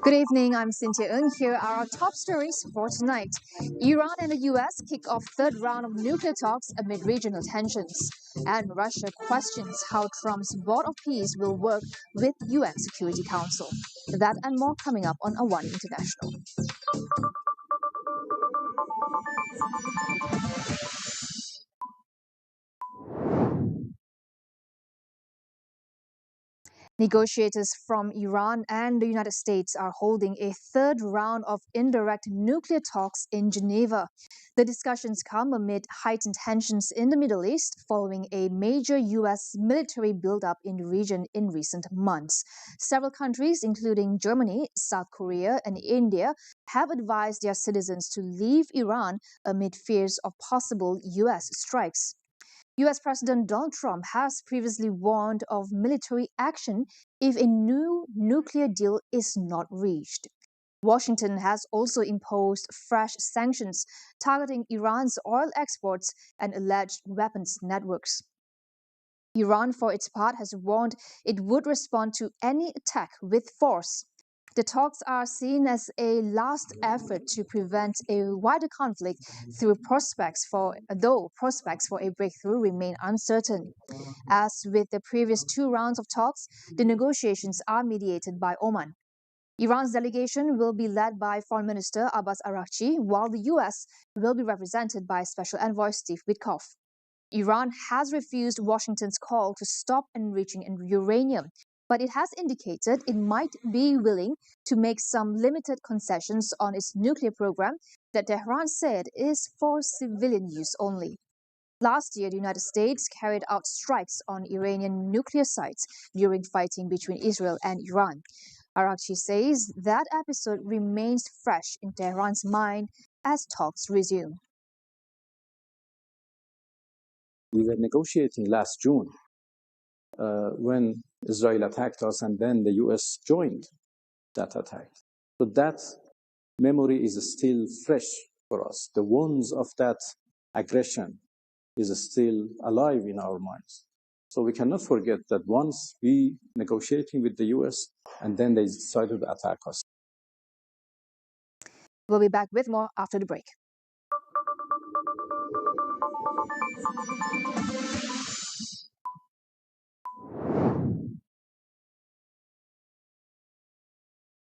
Good evening, I'm Cynthia Ng. Here are our top stories for tonight. Iran and the US kick off third round of nuclear talks amid regional tensions. And Russia questions how Trump's Board of Peace will work with UN Security Council. That and more coming up on AWANI International. Negotiators from Iran and the United States are holding a third round of indirect nuclear talks in Geneva. The discussions come amid heightened tensions in the Middle East following a major U.S. military buildup in the region in recent months. Several countries, including Germany, South Korea, and India, have advised their citizens to leave Iran amid fears of possible U.S. strikes. U.S. President Donald Trump has previously warned of military action if a new nuclear deal is not reached. Washington has also imposed fresh sanctions targeting Iran's oil exports and alleged weapons networks. Iran, for its part, has warned it would respond to any attack with force. The talks are seen as a last effort to prevent a wider conflict though prospects for a breakthrough remain uncertain. As with the previous two rounds of talks, the negotiations are mediated by Oman. Iran's delegation will be led by Foreign Minister Abbas Araghchi, while the U.S. will be represented by Special Envoy Steve Witkoff. Iran has refused Washington's call to stop enriching uranium, but it has indicated it might be willing to make some limited concessions on its nuclear program that Tehran said is for civilian use only. Last year, the United States carried out strikes on Iranian nuclear sites during fighting between Israel and Iran. Araghchi says that episode remains fresh in Tehran's mind as talks resume. We were negotiating last June when Israel attacked us, and then the US joined that attack. So that memory is still fresh for us. The wounds of that aggression is still alive in our minds. So we cannot forget that once we negotiating with the US, and then they decided to attack us. We'll be back with more after the break.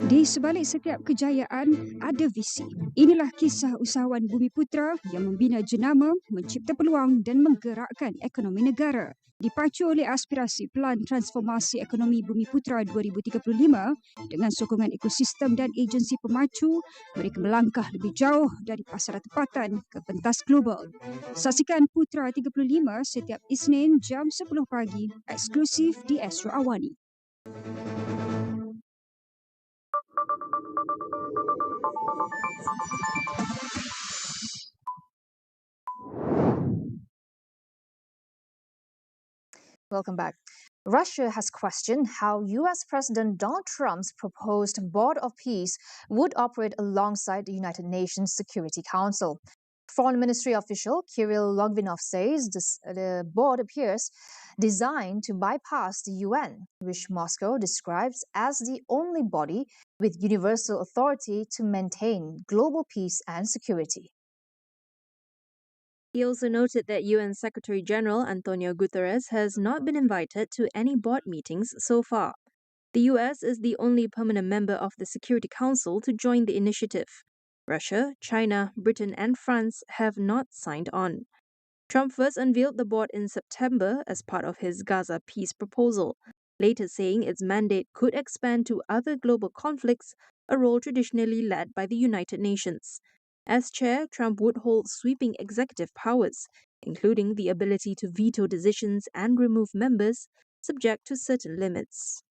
Di sebalik setiap kejayaan, ada visi. Inilah kisah usahawan Bumiputra yang membina jenama, mencipta peluang dan menggerakkan ekonomi negara. Dipacu oleh aspirasi Pelan Transformasi Ekonomi Bumiputra 2035 dengan sokongan ekosistem dan agensi pemacu, mereka melangkah lebih jauh dari pasaran tempatan ke pentas global. Saksikan Putra 35 setiap Isnin jam 10 pagi, eksklusif di Astro AWANI. Welcome back. Russia has questioned how U.S. President Donald Trump's proposed Board of Peace would operate alongside the United Nations Security Council. Foreign Ministry official Kirill Logvinov says the board appears designed to bypass the UN, which Moscow describes as the only body with universal authority to maintain global peace and security. He also noted that UN Secretary-General Antonio Guterres has not been invited to any board meetings so far. The US is the only permanent member of the Security Council to join the initiative. Russia, China, Britain and France have not signed on. Trump first unveiled the board in September as part of his Gaza peace proposal, later saying its mandate could expand to other global conflicts, a role traditionally led by the United Nations. As chair, Trump would hold sweeping executive powers, including the ability to veto decisions and remove members, subject to certain limits.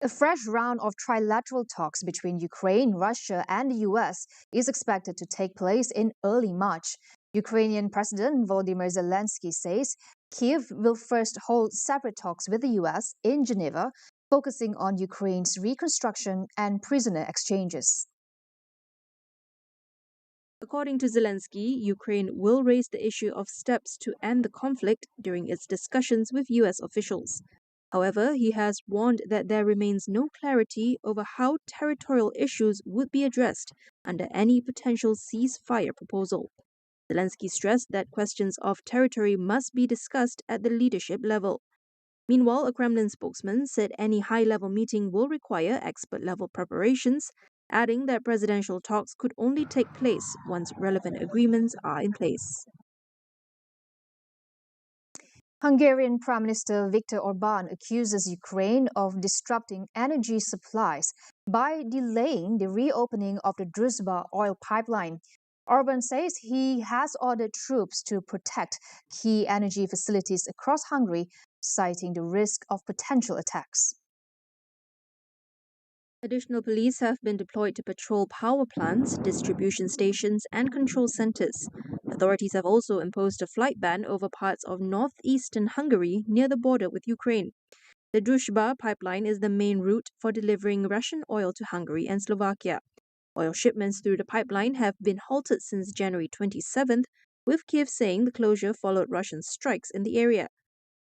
A fresh round of trilateral talks between Ukraine, Russia, and the US is expected to take place in early March. Ukrainian President Volodymyr Zelensky says Kiev will first hold separate talks with the US in Geneva, focusing on Ukraine's reconstruction and prisoner exchanges. According to Zelensky, Ukraine will raise the issue of steps to end the conflict during its discussions with US officials. However, he has warned that there remains no clarity over how territorial issues would be addressed under any potential ceasefire proposal. Zelensky stressed that questions of territory must be discussed at the leadership level. Meanwhile, a Kremlin spokesman said any high-level meeting will require expert-level preparations, adding that presidential talks could only take place once relevant agreements are in place. Hungarian Prime Minister Viktor Orban accuses Ukraine of disrupting energy supplies by delaying the reopening of the Druzhba oil pipeline. Orban says he has ordered troops to protect key energy facilities across Hungary, citing the risk of potential attacks. Additional police have been deployed to patrol power plants, distribution stations, and control centers. Authorities have also imposed a flight ban over parts of northeastern Hungary near the border with Ukraine. The Druzhba pipeline is the main route for delivering Russian oil to Hungary and Slovakia. Oil shipments through the pipeline have been halted since January 27th, with Kiev saying the closure followed Russian strikes in the area.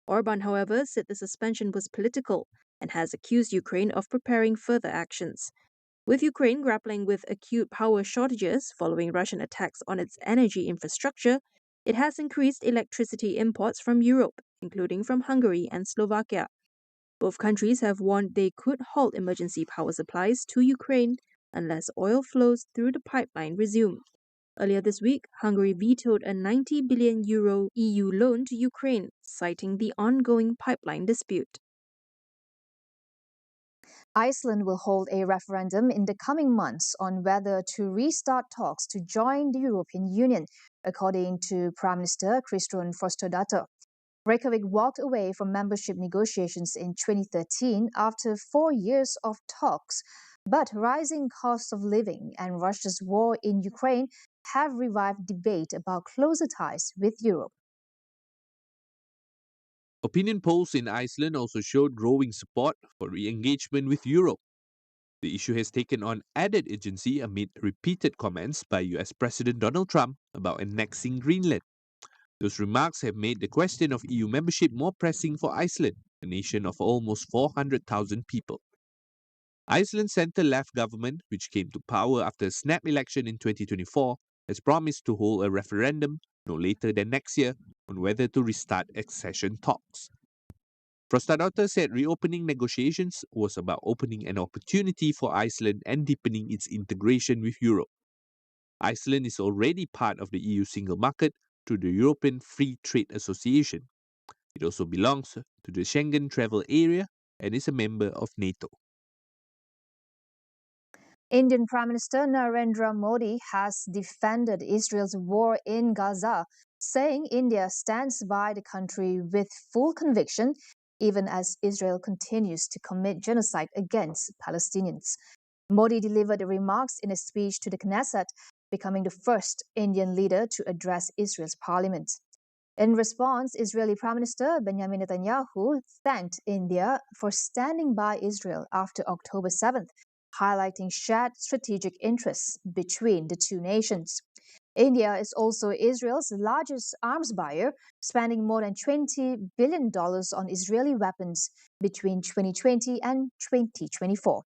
Orban, however, said the suspension was political and has accused Ukraine of preparing further actions. With Ukraine grappling with acute power shortages following Russian attacks on its energy infrastructure, it has increased electricity imports from Europe, including from Hungary and Slovakia. Both countries have warned they could halt emergency power supplies to Ukraine unless oil flows through the pipeline resume. Earlier this week, Hungary vetoed a €90 billion EU loan to Ukraine, citing the ongoing pipeline dispute. Iceland will hold a referendum in the coming months on whether to restart talks to join the European Union, according to Prime Minister Kristrún Frostadóttir. Reykjavik walked away from membership negotiations in 2013 after 4 years of talks, but rising costs of living and Russia's war in Ukraine have revived debate about closer ties with Europe. Opinion polls in Iceland also showed growing support for re-engagement with Europe. The issue has taken on added urgency amid repeated comments by US President Donald Trump about annexing Greenland. Those remarks have made the question of EU membership more pressing for Iceland, a nation of almost 400,000 people. Iceland's centre-left government, which came to power after a snap election in 2024, has promised to hold a referendum no later than next year on whether to restart accession talks. Frostadóttir said reopening negotiations was about opening an opportunity for Iceland and deepening its integration with Europe. Iceland is already part of the EU single market through the European Free Trade Association. It also belongs to the Schengen travel area and is a member of NATO. Indian Prime Minister Narendra Modi has defended Israel's war in Gaza, saying India stands by the country with full conviction, even as Israel continues to commit genocide against Palestinians. Modi delivered the remarks in a speech to the Knesset, becoming the first Indian leader to address Israel's parliament. In response, Israeli Prime Minister Benjamin Netanyahu thanked India for standing by Israel after October 7th, highlighting shared strategic interests between the two nations. India is also Israel's largest arms buyer, spending more than $20 billion on Israeli weapons between 2020 and 2024.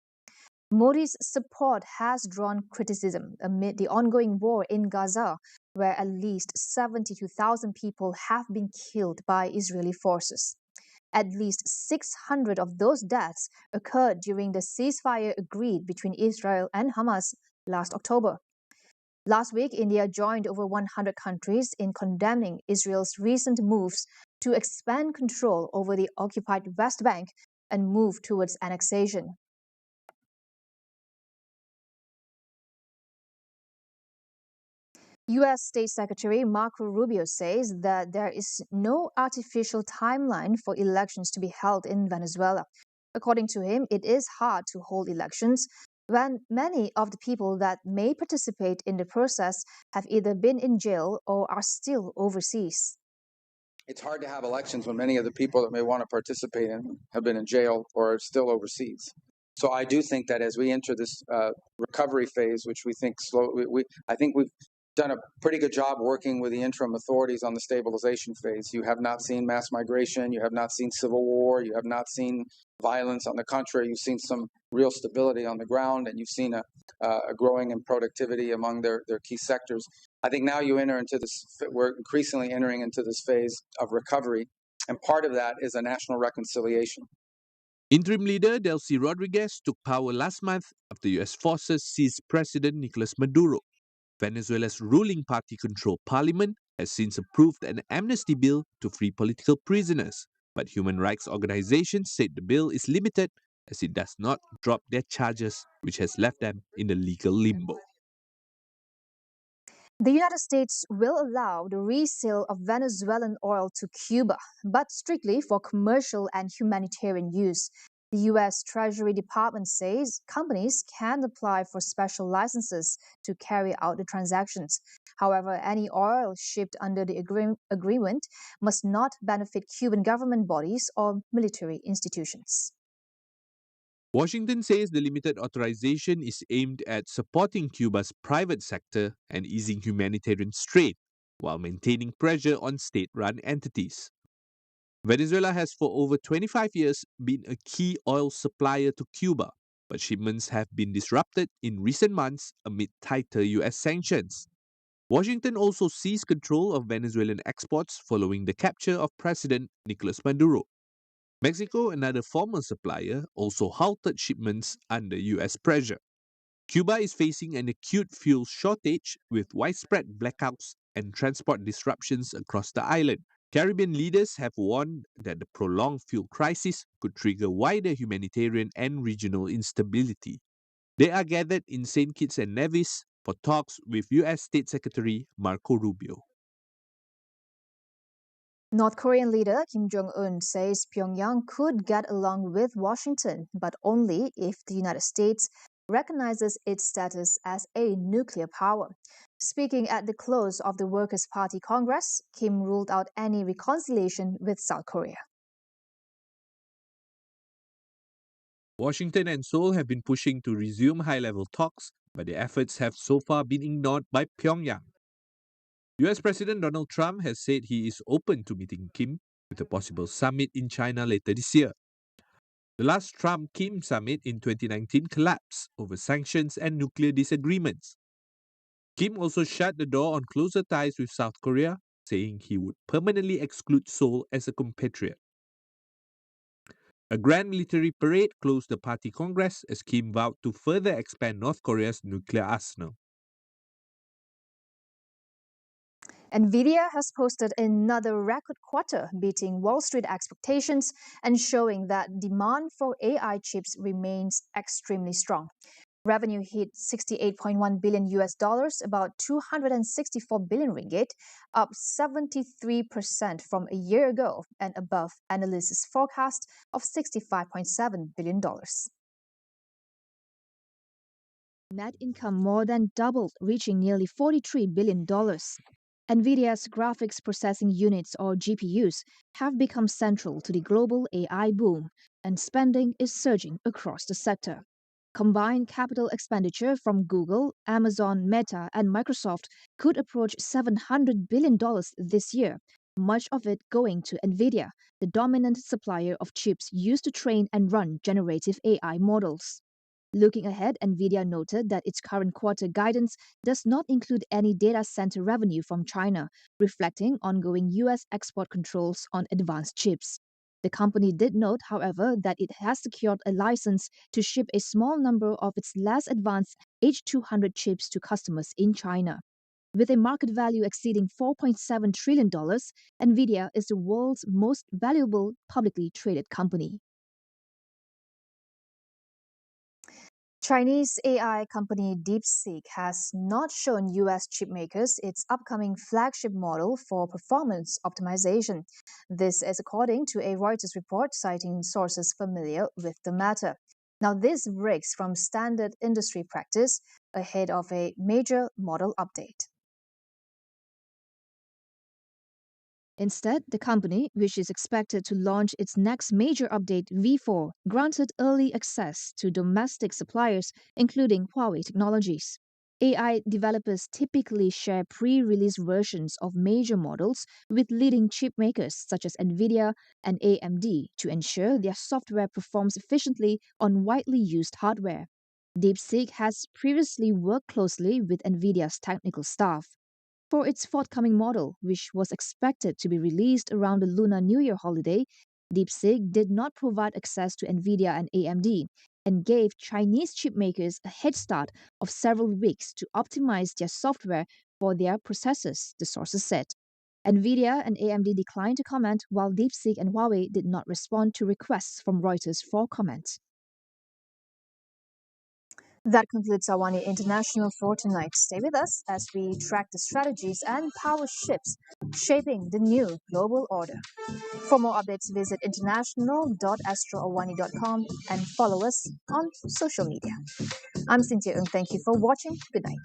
Modi's support has drawn criticism amid the ongoing war in Gaza, where at least 72,000 people have been killed by Israeli forces. At least 600 of those deaths occurred during the ceasefire agreed between Israel and Hamas last October. Last week, India joined over 100 countries in condemning Israel's recent moves to expand control over the occupied West Bank and move towards annexation. U.S. State Secretary Marco Rubio says that there is no artificial timeline for elections to be held in Venezuela. According to him, it is hard to hold elections when many of the people that may participate in the process have either been in jail or are still overseas. it's hard to have elections when many of the people that may want to participate in have been in jail or are still overseas. So I do think that as we enter this recovery phase, which we think I think we've done a pretty good job working with the interim authorities on the stabilization phase. You have not seen mass migration, you have not seen civil war, you have not seen violence. On the contrary, you've seen some real stability on the ground, and you've seen a growing in productivity among their key sectors. I think now you enter into this, we're increasingly entering into this phase of recovery, and part of that is a national reconciliation. Interim leader Delcy Rodriguez took power last month after U.S. forces seized President Nicolas Maduro. Venezuela's ruling party-controlled parliament has since approved an amnesty bill to free political prisoners, but human rights organizations said the bill is limited as it does not drop their charges, which has left them in a legal limbo. The United States will allow the resale of Venezuelan oil to Cuba, but strictly for commercial and humanitarian use. The U.S. Treasury Department says companies can apply for special licenses to carry out the transactions. However, any oil shipped under the agreement must not benefit Cuban government bodies or military institutions. Washington says the limited authorization is aimed at supporting Cuba's private sector and easing humanitarian strain, while maintaining pressure on state-run entities. Venezuela has for over 25 years been a key oil supplier to Cuba, but shipments have been disrupted in recent months amid tighter U.S. sanctions. Washington also seized control of Venezuelan exports following the capture of President Nicolas Maduro. Mexico, another former supplier, also halted shipments under U.S. pressure. Cuba is facing an acute fuel shortage with widespread blackouts and transport disruptions across the island. Caribbean leaders have warned that the prolonged fuel crisis could trigger wider humanitarian and regional instability. They are gathered in St. Kitts and Nevis for talks with U.S. State Secretary Marco Rubio. North Korean leader Kim Jong-un says Pyongyang could get along with Washington, but only if the United States recognizes its status as a nuclear power. Speaking at the close of the Workers' Party Congress, Kim ruled out any reconciliation with South Korea. Washington and Seoul have been pushing to resume high-level talks, but their efforts have so far been ignored by Pyongyang. US President Donald Trump has said he is open to meeting Kim with a possible summit in China later this year. The last Trump-Kim summit in 2019 collapsed over sanctions and nuclear disagreements. Kim also shut the door on closer ties with South Korea, saying he would permanently exclude Seoul as a compatriot. A grand military parade closed the party congress as Kim vowed to further expand North Korea's nuclear arsenal. Nvidia has posted another record quarter, beating Wall Street expectations and showing that demand for AI chips remains extremely strong. Revenue hit 68.1 billion US dollars, about 264 billion ringgit, up 73% from a year ago and above analysts' forecast of 65.7 billion dollars. Net income more than doubled, reaching nearly $43 billion. NVIDIA's graphics processing units, or GPUs, have become central to the global AI boom, and spending is surging across the sector. Combined capital expenditure from Google, Amazon, Meta, and Microsoft could approach $700 billion this year, much of it going to NVIDIA, the dominant supplier of chips used to train and run generative AI models. Looking ahead, NVIDIA noted that its current quarter guidance does not include any data center revenue from China, reflecting ongoing U.S. export controls on advanced chips. The company did note, however, that it has secured a license to ship a small number of its less advanced H200 chips to customers in China. With a market value exceeding $4.7 trillion, NVIDIA is the world's most valuable publicly traded company. Chinese AI company DeepSeek has not shown U.S. chipmakers its upcoming flagship model for performance optimization. This is according to a Reuters report citing sources familiar with the matter. Now, this breaks from standard industry practice ahead of a major model update. Instead, the company, which is expected to launch its next major update V4, granted early access to domestic suppliers, including Huawei Technologies. AI developers typically share pre-release versions of major models with leading chip makers such as Nvidia and AMD to ensure their software performs efficiently on widely used hardware. DeepSeek has previously worked closely with Nvidia's technical staff. For its forthcoming model, which was expected to be released around the Lunar New Year holiday, DeepSeek did not provide access to Nvidia and AMD and gave Chinese chipmakers a head start of several weeks to optimize their software for their processors, the sources said. Nvidia and AMD declined to comment, while DeepSeek and Huawei did not respond to requests from Reuters for comment. That concludes AWANI International for tonight. Stay with us as we track the strategies and power shifts shaping the new global order. For more updates, visit international.astroawani.com and follow us on social media. I'm Cynthia Ng. Thank you for watching. Good night.